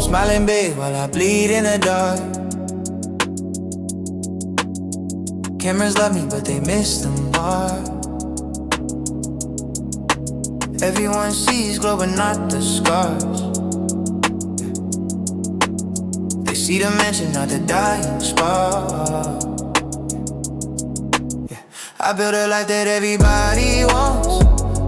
Smiling big while I bleed in the dark. Cameras love me but they miss the mark. Everyone sees glow but not the scars. They see the mansion, not the dying spark. I built a life that everybody wants,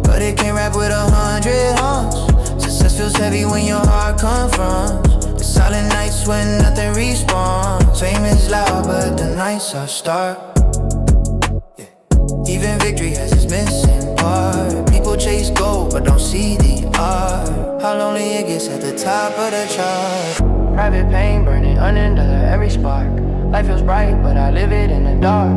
but it can't rap with 100 horns. Success feels heavy when your heart confronts the silent nights when nothing responds. Fame is loud but the nights are stark. Even victory has its missing part. People chase gold but don't see the art. How lonely it gets at the top of the chart. Private pain burning under every spark. Life feels bright but I live it in the dark.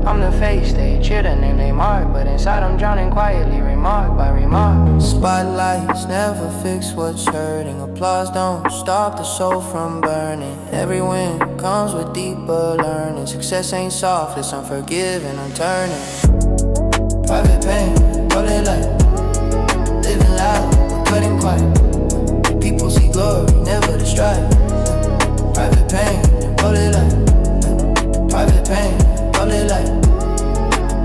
I'm the face, they cheer the name they mark, but inside I'm drowning quietly, remark by remark. Spotlights never fix what's hurting. Applause don't stop the soul from burning. Every win comes with deeper learning. Success ain't soft, it's unforgiving, I'm turning. Private pain, roll it like living loud, cutting quiet. People see glory, never the strife. Private pain, roll it like private pain. Roll it like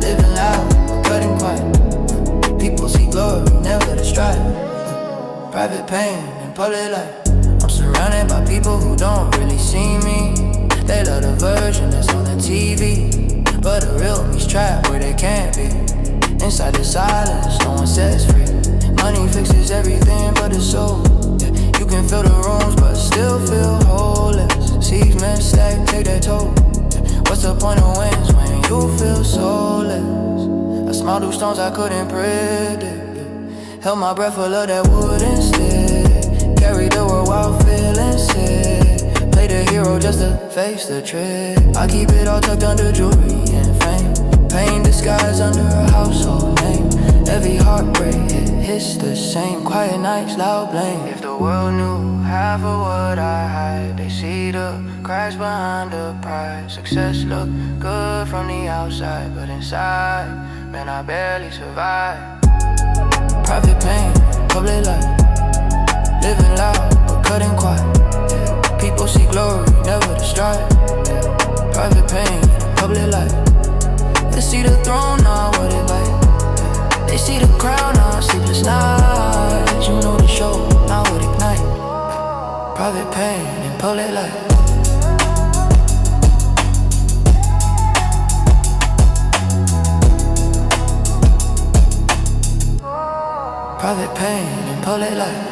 living loud, cutting quiet. People see glory, never the strife. Private pain and pull it like I'm surrounded by people who don't really see me. They love the version that's on the TV, but the real me's trapped where they can't be. Inside the silence, no one says free. Money fixes everything but the soul. You can fill the rooms but still feel holeless. Seeds men stack, take their toll. What's the point of wins when you feel soulless? I smiled through storms I couldn't predict. Held my breath full of that wooden stick. Carried the world while feeling sick. Played a hero just to face the trick. I keep it all tucked under jewelry and fame. Pain disguised under a household name. Every heartbreak, it hits the same. Quiet nights, loud blame. If the world knew half of what I hide, they see the cracks behind the pride. Success look good from the outside, but inside, man, I barely survive. Private pain, public life. Living loud, but cutting quiet. People see glory, never the strife. Private pain, public life. They see the throne, now what it like. They see the crown, now sleepless nights. You know the show, now what ignite. Private pain and public life. Private pain and public life.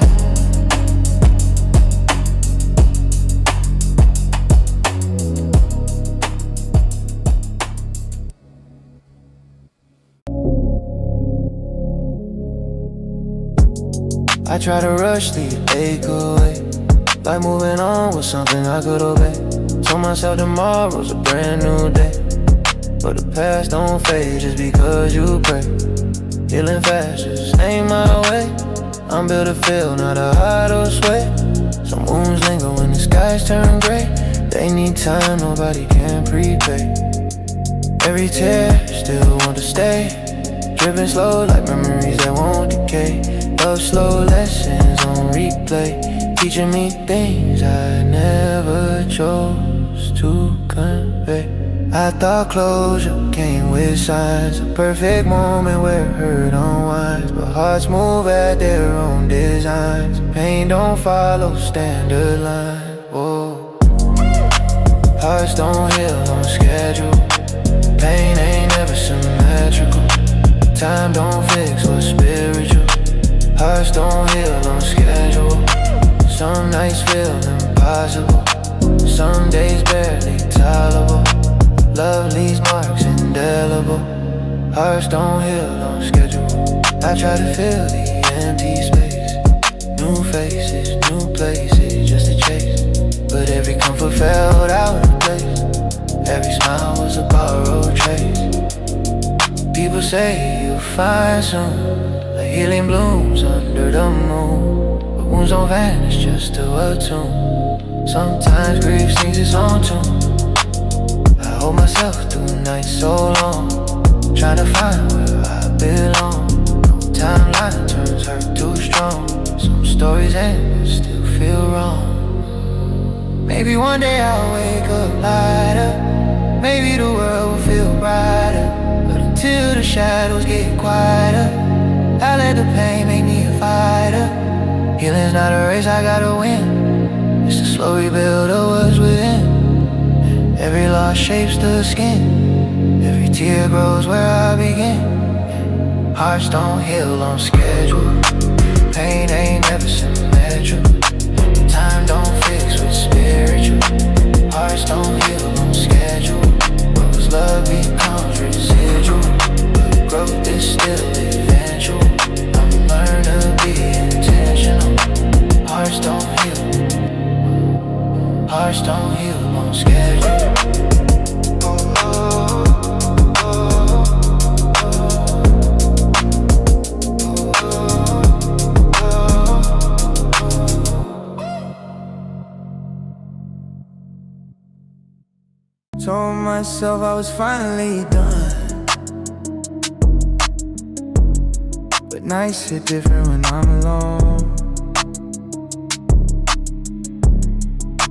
I try to rush the ache away, like moving on was something I could obey. Told myself tomorrow's a brand new day, but the past don't fade just because you pray. Healing fast just ain't my way. I'm built to feel, not a hide or sweat. Some wounds linger when the skies turn gray. They need time, nobody can prepay. Every tear still want to stay, dripping slow like memories that won't decay. Love slow lessons on replay, teaching me things I never chose to convey. I thought closure came with signs, a perfect moment where hurt unwinds, but hearts move at their own designs. Pain don't follow standard lines. Whoa. Hearts don't heal on schedule. Pain ain't never symmetrical. Time don't fix what's spiritual. Hearts don't heal on schedule. Some nights feel impossible, some days barely tolerable. Love leaves marks indelible. Hearts don't heal on schedule. I try to fill the empty space. New faces, new places just to chase, but every comfort felt out of place. Every smile was a borrowed trace. People say you'll find soon, like healing blooms under the moon, but wounds don't vanish just to attune. Sometimes grief sings its own tune. I hold myself through nights so long, trying to find where I belong. No timeline turns hurt too strong. Some stories end but still feel wrong. Maybe one day I'll wake up lighter. Maybe the world will feel brighter. But until the shadows get quieter, I let the pain make me a fighter. Healing's not a race I gotta win. It's a slow rebuild of what's within. Every loss shapes the skin. Every tear grows where I begin. Hearts don't heal on schedule. Pain ain't never symmetrical. Time don't fix what's spiritual. Hearts don't heal on schedule. What was love becomes residual. But growth is still eventual. I'm learning to be intentional. Hearts don't heal. Hearts don't heal on schedule. Told myself I was finally done, but nights hit different when I'm alone.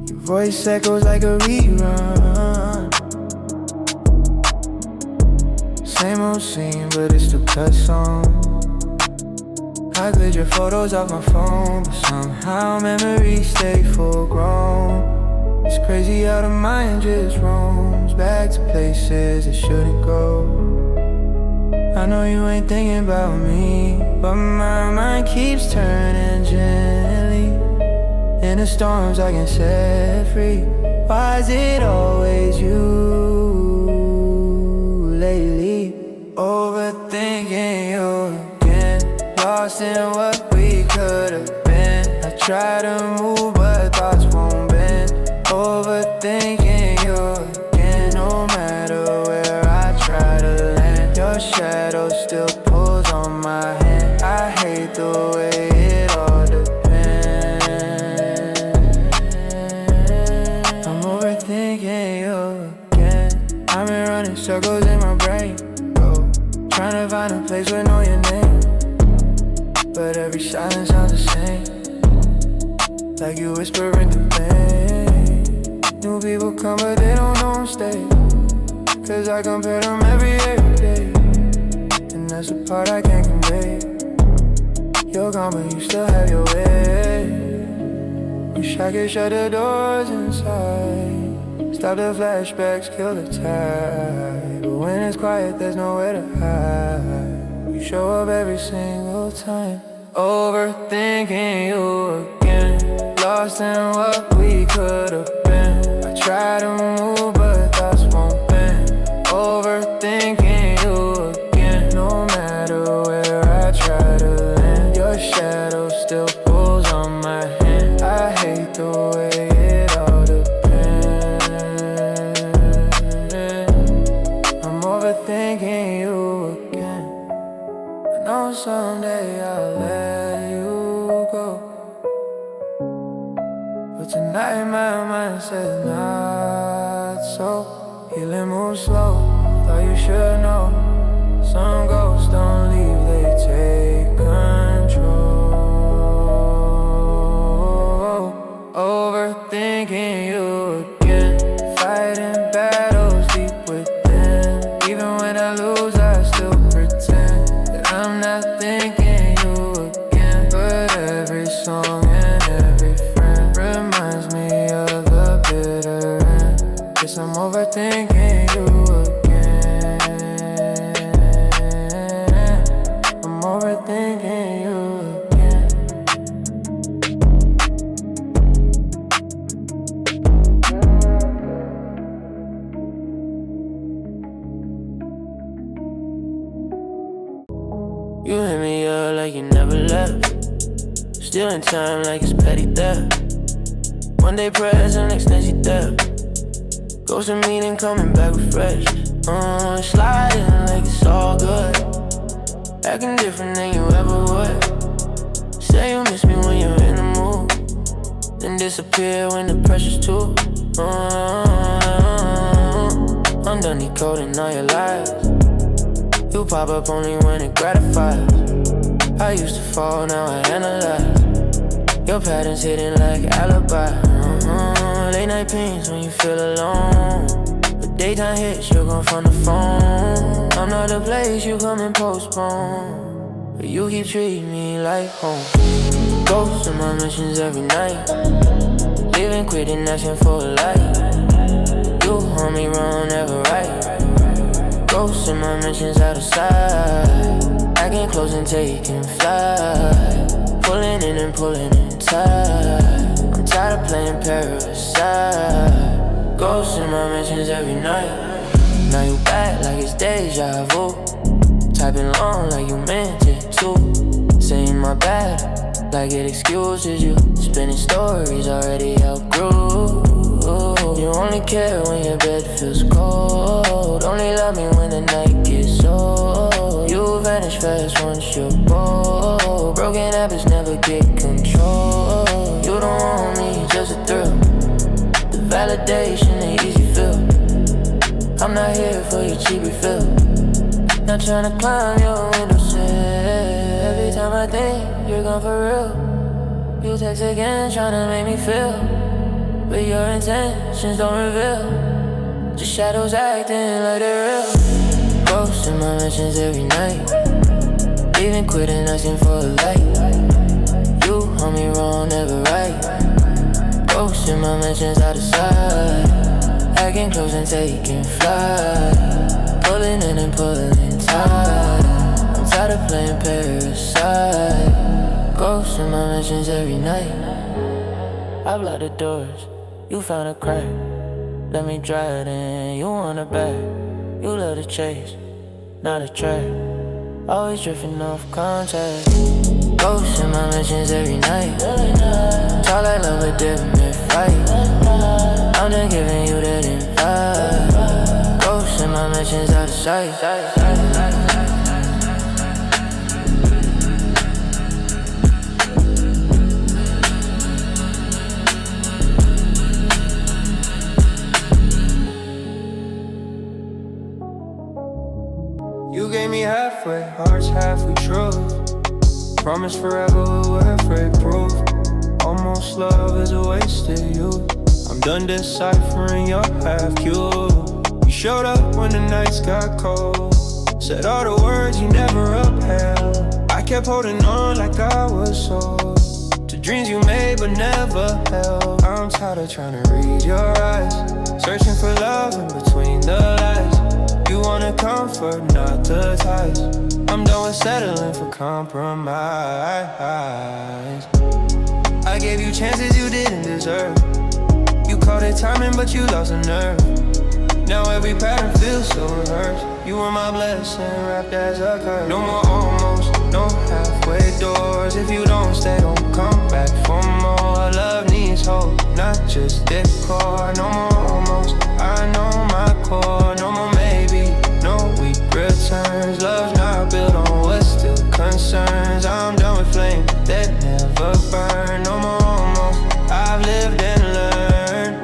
Your voice echoes like a rerun. Same old scene, but it still cuts on. I cleared your photos off my phone, but somehow memories stay full grown. It's crazy how the mind just roams back to places it shouldn't go. I know you ain't thinking about me, but my mind keeps turning gently. In the storms I can set free. Why is it always you lately? Overthinking you again, lost in what we could have been. I try to move but thoughts won't bend. Overthinking you again, no matter where I try to land. Your shadow still pulls on my hand. I hate the way it all depends. I'm overthinking you again. I've been running circles in my brain, bro, trying to find a place where I know your name. But every silence sounds the same, like you whispering through pain. New people come but they don't know I'm stay, cause I compare them every day. And that's the part I can't convey. You're gone but you still have your way. Wish I could shut the doors inside, stop the flashbacks, kill the tide. But when it's quiet there's nowhere to hide. You show up every single time. Overthinking you again, lost in what we could've been. I try to move but thoughts won't bend. Overthinking you again, no matter where I try to land. Your shadow still pulls on my hand. I hate the way it all depends. I'm overthinking you again. I know someday I'll let you go, but tonight my mind says not so. Healing moves slow, thought you should know. Some ghosts don't leave, they take control. Overthinking you again, fighting battles deep within. Even when I lose I still pretend that I'm not thinking you again. But every song and every friend reminds me of the bitter end. Guess I'm overthinking you again. I'm overthinking you again. You hit me up like you never left, still in time like it's petty theft. One day present, next day she dead. Goes to meeting, coming back refreshed. Sliding like it's all good, acting different than you ever would. Say you miss me when you're in the mood, then disappear when the pressure's too. I'm done decoding all your lies. You pop up only when it gratifies. I used to fall, now I analyze. Your Your patterns hidden like alibi. Late night pains when you feel alone. But daytime hits, you're gone from the phone. I'm not the place you come and postpone, but you keep treating me like home. Ghosts in my mentions every night. Living, quitting, asking for a light. You hold me wrong, never right. Ghosts in my mentions out of sight. Acting close and taking flight. Pulling in and pulling in tight. I'm tired of playing parasite. Ghosts in my mentions every night. Now you back like it's deja vu. Typing long like you meant it to. Saying my bad like it excuses you. Spinning stories already outgrew. You only care when your bed feels cold. Only love me when the night gets old. You vanish fast once you're bold. Broken habits never get control. You don't want me, just a thrill. The validation, the easy feel. I'm not here for your cheap refill. Not tryna climb your windowsill. Every time I think you're gone for real, you text again tryna make me feel, but your intentions don't reveal. Just shadows acting like they're real. Ghosts in my mentions every night. Even quitting, asking for a light. You hold me wrong, never right. Ghosts in my mentions out of sight. Acting close and taking flight. Pulling in and pulling tight. I'm tired of playing parasite. Ghosts in my mentions every night. I've locked the doors, you found a crack. Let me drive it in, you want it back. You love the chase, not a track. Always drifting off contact. Ghosts in my mentions every night. Talk like love but didn't fight. I'm just giving you that invite. Ghosts in my mentions out of sight. You gave me halfway, hearts halfway truth. Promise forever we're afraid proof. Almost love is a wasted youth. I'm done deciphering your half-cube. You showed up when the nights got cold. Said all the words you never upheld. I kept holding on like I was sold to dreams you made but never held. I'm tired of trying to read your eyes, searching for love in between the lies. You wanna comfort, not the ties. I'm done with settling for compromise. I gave you chances you didn't deserve. You called it timing, but you lost a nerve. Now every pattern feels so rehearsed. You were my blessing, wrapped as a curse. No more almost, no halfway doors. If you don't stay, don't come back for more. Love needs hope, not just decor. No more almost, I know my core. No more maybe, no weak returns. Love's not built on what's still concerns. I'm done with flame that never burn. No more almost, I've lived and learned.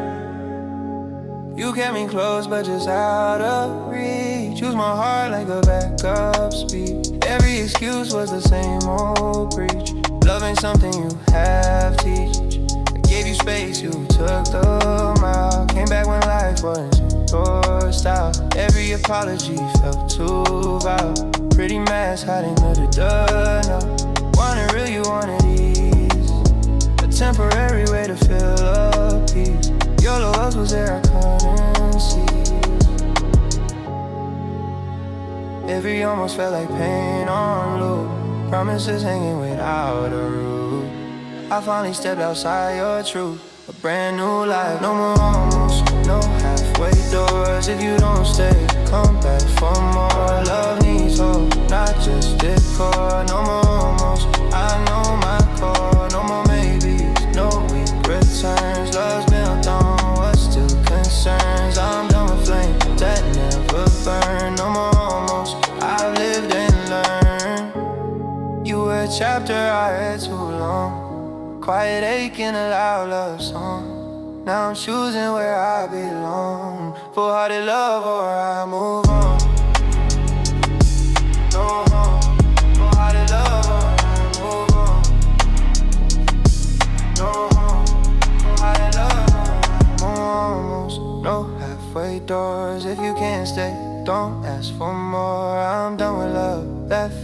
You kept me close but just out of reach. Use my heart like a backup speed. Every excuse was the same old preach. Love ain't something you have, teach. I gave you space, you took the mile. Came back when life wasn't your style. Every apology felt too vile. Pretty mask hiding under the now. Wanted real, you wanted ease. A temporary way to fill up peace. Your love was there, I couldn't see. Every almost felt like pain on loop. Promises hanging without a roof. I finally stepped outside your truth. A brand new life, no more almost, no halfway doors. If you don't stay, come back for more. Love needs hope, not just decor. No more almost, I know my core. No more maybes, no weak returns. Love's built on what's still concerns. I'm done with flame that never burn. No more almost, I've lived and learned. You were a chapter I read too long. Quiet ache in a loud love song. Now I'm choosing where I belong. Full-hearted love or I move on. No more. Full-hearted love or I move on.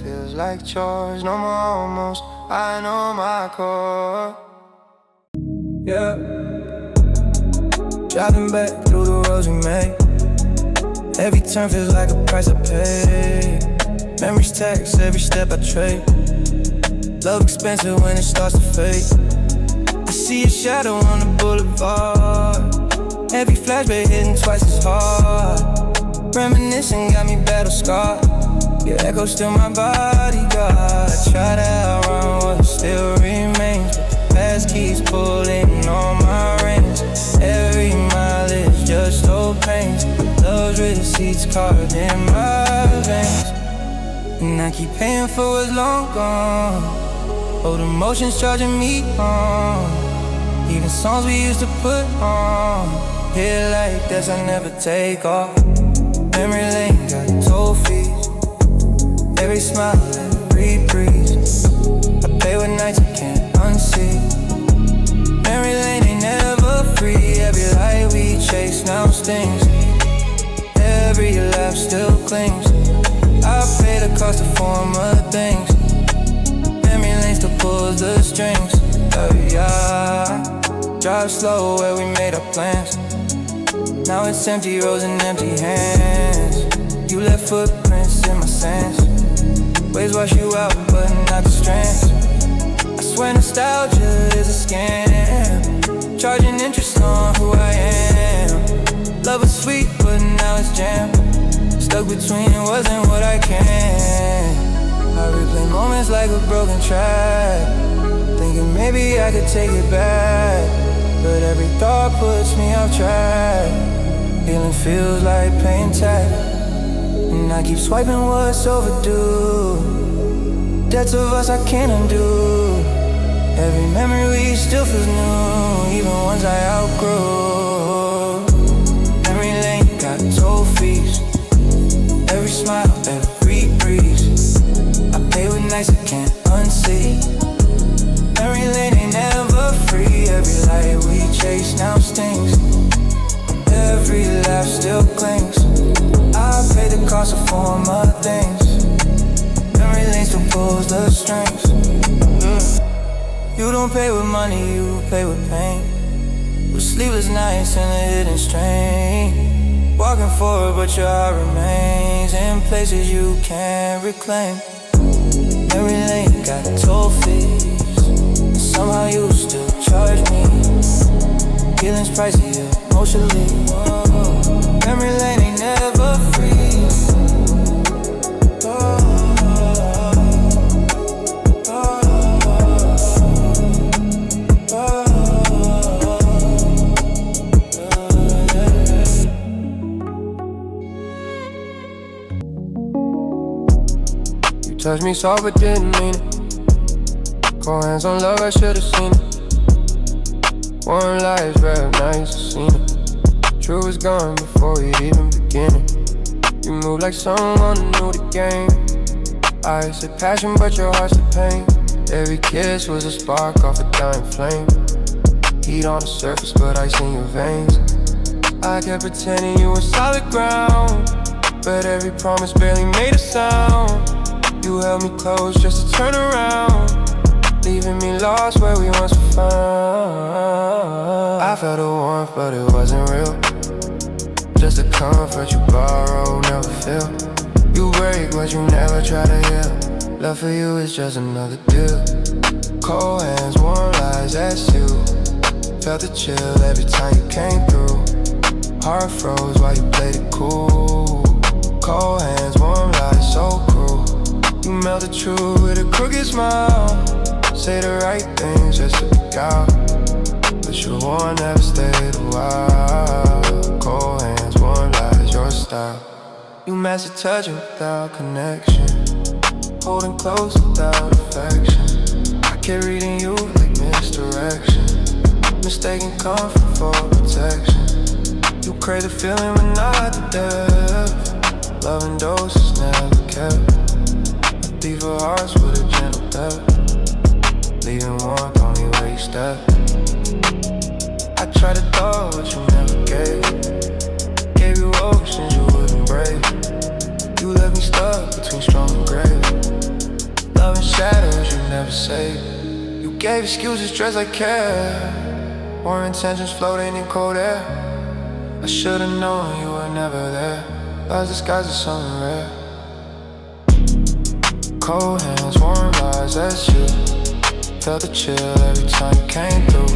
feels like chores. No more almost, I know my core. Yeah. Driving back through the roads we made. Every turn feels like a price I pay. Memories tax every step I trade. Love expensive when it starts to fade. I see a shadow on the boulevard. Every flashback hitting twice as hard. Reminiscing got me battle scarred. Your echo still my bodyguard. I try to outrun what still remains, but the past keeps pulling on my reins. Every mile is just old pains. Love's receipts carved in my veins, and I keep paying for what's long gone. Old emotions charging me on. Even songs we used to put on. Here like this, I never take off. Memory lane got toll fees. Every smile, every breeze. I pay with nights I can't unsee. Memory lane ain't never free. Every light we chase now stings. Every laugh still clings. I pay the cost to former things. Memory lane still pulls the strings. Yeah. Drive slow where we made our plans. Now it's empty roads and empty hands. You left footprints in my sands. Waves wash you out but not the strands. I swear nostalgia is a scam. Charging interest on who I am. Love was sweet but now it's jammed. Stuck between it wasn't what I can. I replay moments like a broken track, thinking maybe I could take it back, but every thought puts me off track. Healing feels like paying tax, and I keep swiping what's overdue. Debts of us I can't undo. Every memory still feels new, even ones I outgrew. Memory lane got toll fees. Every smile, every breeze. I pay with nights I can't unsee. Memory lane ain't never free. Every light we chase now stings. Every laugh still clings. I pay the cost of former things. Memory lane still pulls the strings. You don't pay with money, you pay with pain. With sleepless nights and a hidden strain. Walking forward but your heart remains in places you can't reclaim. Memory lane got toll fees, and somehow you still charge me. Feelings pricey emotionally. Memory lane ain't never free. Touch me soft but didn't mean it. Cold hands on love, I should've seen it. One lies, rap nice, I seen it. True was gone before you'd even begin it. You move like someone who knew the game. I said passion but your heart's the pain. Every kiss was a spark off a dying flame. Heat on the surface but ice in your veins. I kept pretending you were solid ground, but every promise barely made a sound. You held me close just to turn around, leaving me lost where we once were found. I felt the warmth but it wasn't real. Just a comfort you borrow, never feel. You break but you never try to heal. Love for you is just another deal. Cold hands, warm lies, that's you. Felt the chill every time you came through. Heart froze while you played it cool. Cold hands, warm lies, so cruel. You melt the truth with a crooked smile. Say the right things just to pick out, but your one never stayed a while. Cold hands, warm lies, your style. You master touching without connection, holding close without affection. I kept reading you like misdirection, mistaking comfort for protection. You crave the feeling but not the depth. Love in doses never kept. Thief of hearts with a gentle depth, leaving warmth only where you step. I tried to thaw but you never gave. Gave you oceans you wouldn't brave. You You left me stuck between strong and grave. Love and shadows you never saved. You gave excuses dressed like care. Warm intentions floating in cold air. I should've known you were never there. Lies disguised as something rare. Cold hands, warm lies, that's you. Felt the chill every time you came through.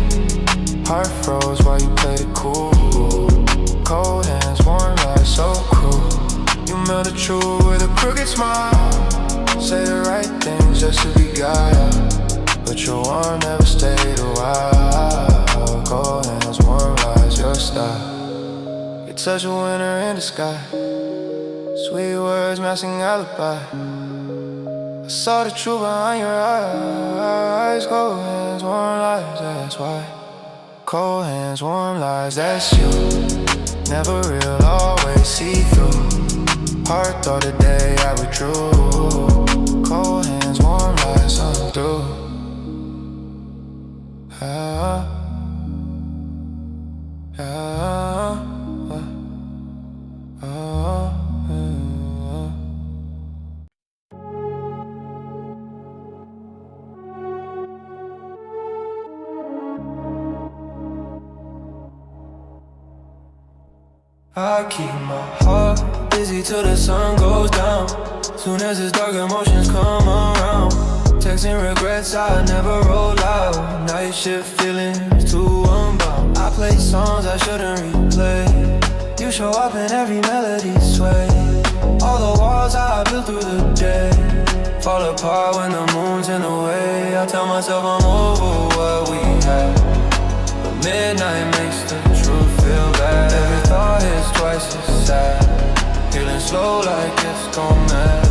Heart froze while you played it cool. Cold hands, warm lies, so cruel. You melt the truth with a crooked smile. Say the right things just to be guile. But your warm never stayed a while. Cold hands, warm lies, your style. You touch a winter in the sky. Sweet words masking alibi. I saw the truth behind your eyes. Cold hands, warm lies, that's why. Cold hands, warm lies, that's you. Never real, always see-through. Heart thought the day I withdrew. Cold hands, warm lies, I'm through. I keep my heart busy till the sun goes down. Soon as it's dark, emotions come around. Texting regrets I never rolled out. Night shift feelings too unbound. I play songs I shouldn't replay. You show up in every melody sway. All the walls I built through the day fall apart when the moon's in the way. I tell myself I'm over what we had, but midnight makes the truth feel bad. Every thought is twice as sad. Feeling slow like it's gone mad.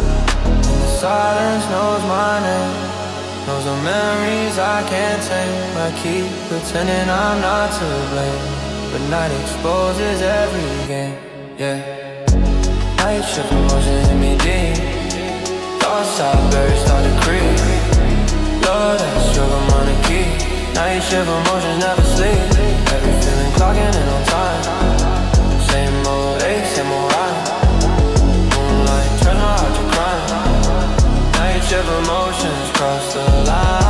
And the silence knows my name. Knows the memories I can't tame. I keep pretending I'm not to blame, but night exposes every game, yeah. Night shift emotions in me deep. Thoughts I buried start to creep. Lord, that's sugar monarchy. Night shift emotions never sleep. Every feeling clocking in on time. Same old ache, same old rhyme. Moonlight turns my heart to crime. Night shift emotions cross the line.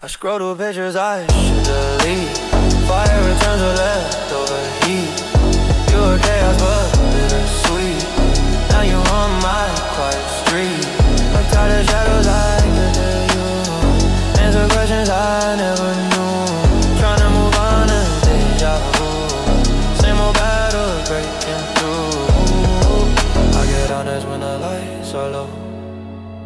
I scroll through pictures I should delete. Fire returns with leftover heat. You were chaos but bittersweet. Now you on my quiet street. Looked out the shadows I could tell you. Answer questions I never knew. Tryna move on to deja vu. Same old battle breaking through. I get honest when the lights are low.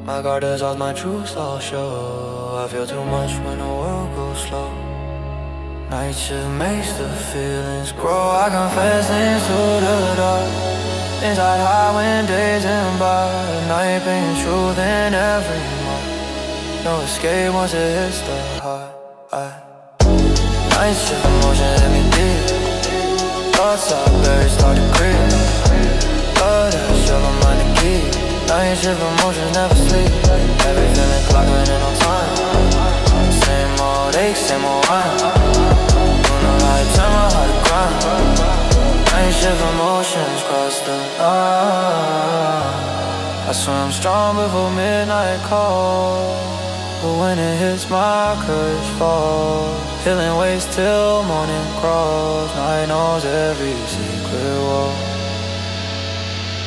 My guard is off, my truths all show. I feel too much when the world goes slow. Night shift makes the feelings grow. I confess into the dark. Inside high when days and by. Night being truth in every month. No escape once it hits the heart. Night shift emotion hit me deep. Thoughts I buried start to creep. But I show my mind to keep. Night shift emotions never sleep. Every feeling clocking in on time. Same old ache, same old rhyme. Don't know how to turn my heart to grind. Night shift emotions cross the line. I swear I'm strong before midnight call, but when it hits my courage falls. Feeling waits till morning crawls. Night knows every secret wall.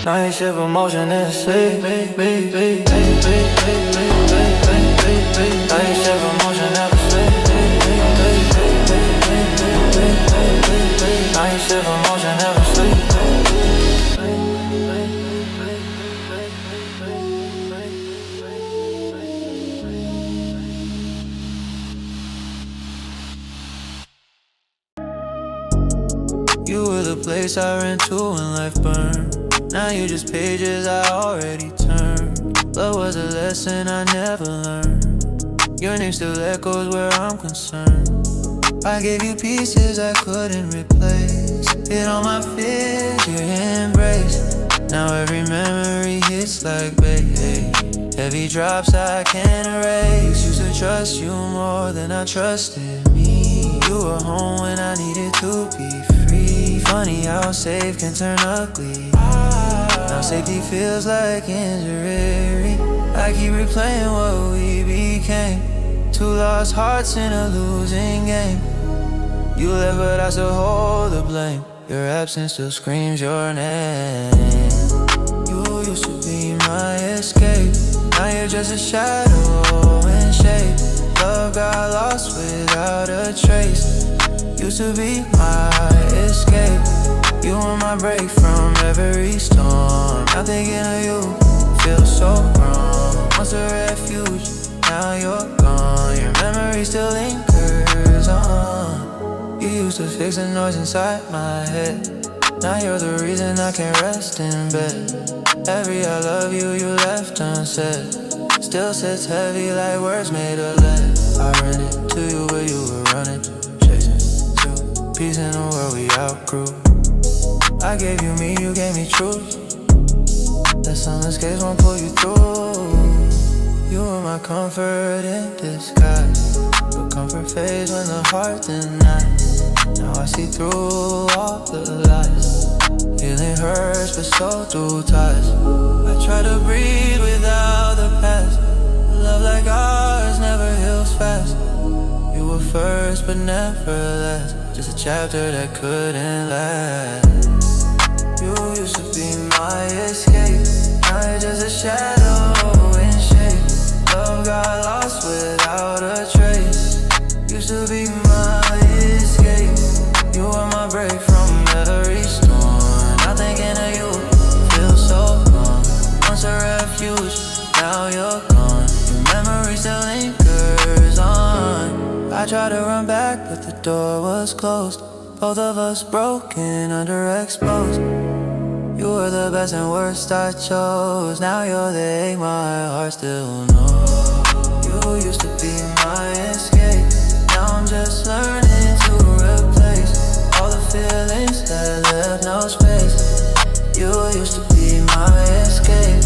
Night shift emotion in sleep. Night shift emotion never sleep. Night shift emotion never sleep. You were the place I ran to when life burned. Now you're just pages I already turned. Love was a lesson I never learned. Your name still echoes where I'm concerned. I gave you pieces I couldn't replace. Hit all my fears, your embrace. Now every memory hits like babe. Heavy drops I can't erase. Used to trust you more than I trusted me. You were home when I needed to be free. Funny how safe can turn ugly. Now safety feels like injury. I keep replaying what we became. Two lost hearts in a losing game. You left but I still hold the blame. Your absence still screams your name. You used to be my escape. Now you're just a shadow in shape. Love got lost without a trace. Used to be my escape. You were my break from every storm. Now thinking of you feels so wrong. Once a refuge, now you're gone. Your memory still lingers on. You used to fix the noise inside my head. Now you're the reason I can't rest in bed. Every I love you, you left unsaid. Still sits heavy like words made of lead. I ran into you where you were running, chasing two peace in a world we outgrew. I gave you me, you gave me truth. That sun escapes won't pull you through. You were my comfort in disguise, but comfort fades when the heart denies. Now I see through all the lies. Healing hurts, but so do ties. I try to breathe without the past. A love like ours never heals fast. You were first, but never last. Just a chapter that couldn't last. You used to be my escape. Now you're just a shadow in shape. Love got lost without a trace. Used to be my escape. You were my break from every storm. Now thinking of you feels so wrong. Once a refuge, now you're gone. Your memory still lingers on. I tried to run back, but the door was closed. Both of us broken, underexposed. You were the best and worst I chose. Now you're the ache my heart still knows. You used to be my escape. Now I'm just learning to replace all the feelings that left no space. You used to be my escape.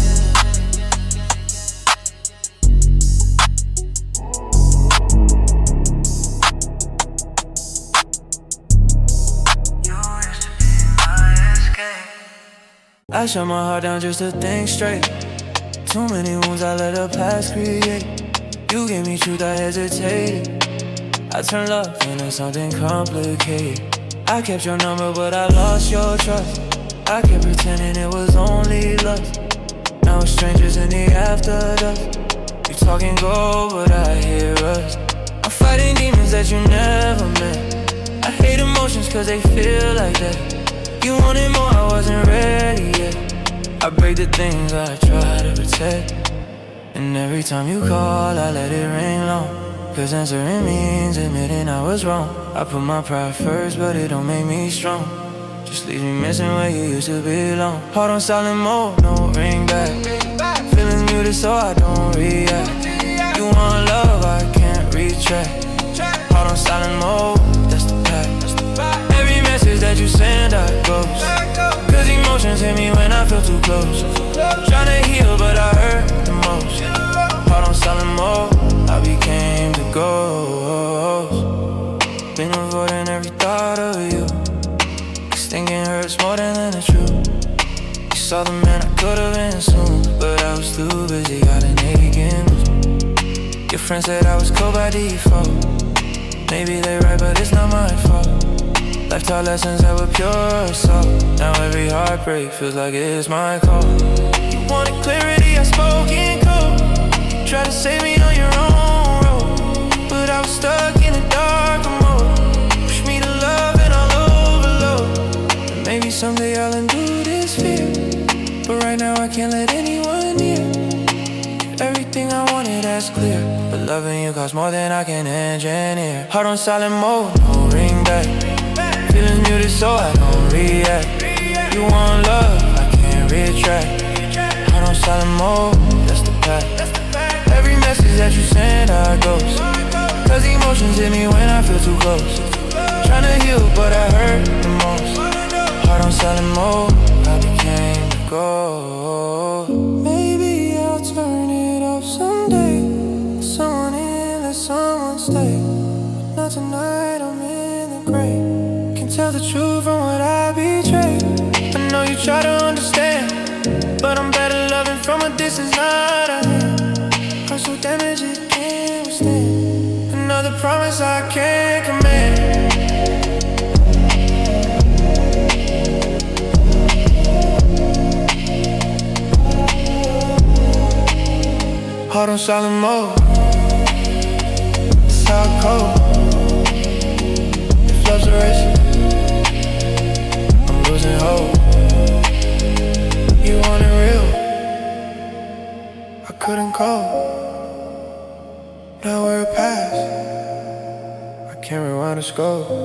I shut my heart down just to think straight. Too many wounds I let the past create. You gave me truth, I hesitated. I turned love into something complicated. I kept your number, but I lost your trust. I kept pretending it was only lust. Now we're strangers in the afterdusk. You talking gold, but I hear rust. I'm fighting demons that you never met. I hate emotions cause they feel like that. You wanted more, I wasn't ready yet. I break the things I try to protect. And every time you call, I let it ring long. Cause answering means admitting I was wrong. I put my pride first, but it don't make me strong. Just leaves me missing where you used to belong. Heart on silent mode, no ring back. Feelings muted so I don't react. You want love, I can't retract. Heart on silent mode, that's the pact. Every message that you send, I ghost. Cause emotions hit me when I feel too close. Tryna heal, but I hurt the most. Heart on silent mode, I became the ghost. Been avoiding every thought of you. Cause thinking hurts more than the truth. You saw the man I could've been soon, but I was too busy, got an aching wound. Your friends said I was cold by default. Maybe they right, but it's not my fault. Life taught lessons that were pure assault. Now every heartbreak feels like it's my call. You wanted clarity, I spoke in code. You tried to save me on your own road, but I was stuck in a dark mode. Push me to love and I'll overload. And maybe someday I'll undo this fear, but right now I can't let anyone near. Everything I wanted, that's clear, but loving you costs more than I can engineer. Heart on silent mode, no ring back. Feelings muted so I don't react. You want love, I can't retract. Heart on silent mode, that's the pact. Every message that you send, I ghost. Cause emotions hit me when I feel too close. Tryna heal, but I hurt the most. Heart on silent mode, I became the ghost. Maybe I'll turn it know the truth from what I betrayed. I know you try to understand, but I'm better loving from a distance, not a hand. I'm so damaged it can't withstand another promise I can't command. Heart on silent mode, it's how I cold. If love's a race, I'm losing hope. You want it real, I couldn't cope. Now we're past, I can't rewind the scope.